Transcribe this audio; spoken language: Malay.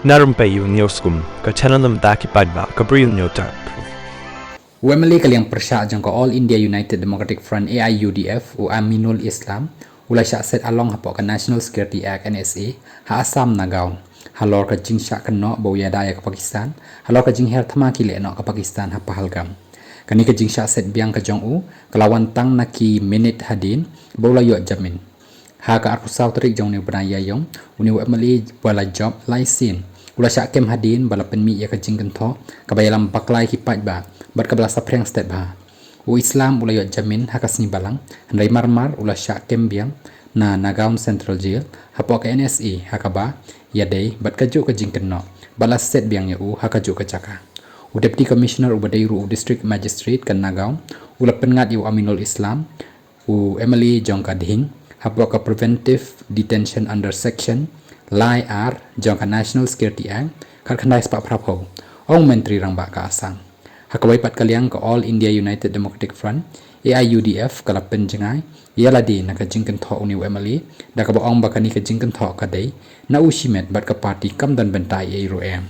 Na Rympei U ka channel nam ta ki paidbah ka Bri U Hynñiewtrep. MLA kaliang persya jang ko All India United Democratic Front AIUDF u Aminul Islam ulai syak set along hapo ka National Security Act NSA ha Assam Nagaon halor ka jing syak keno bo yadaya ka Pakistan halor ka jing her thama ki lehnoh ka Pakistan ha Pahalgam kani ka jing syak set biang ka jong u kelawan tang naki minute hadin bo la yo jamin ha ka arusau terik jong ni benaya yong uni MLA bala job laisin ulai syak kem hadin bala penmi ya ka jing kentho ka bayalam baklai ki paidbah bat ka bala sapreng step ba u Islam ulai yo jamin ha kasni balang handai marmar ulai syak kem biang na Nagaon Central Jail hapo ka NSA ha ka ba ya dei bat ka ju ka jing keno bala set biang ya u ha ka ju ka chaka u Deputy Commissioner u badai ru District Magistrate kan Nagaon ula pengat yu Aminul Islam u MLA jong ka ding hapo ka Preventive Detention under Section Lai R jong ka National Security Act kar khandai spa prapo ong menteri rang ba ka Assam hakawai pat kaliang ka All India United Democratic Front AIUDF kala penjengai ialah di naka jingkan tho uni MLA da ka ba ong bakani ka jingkan tho ka dei na ushimet bat ka party kam dan bentai ai ro em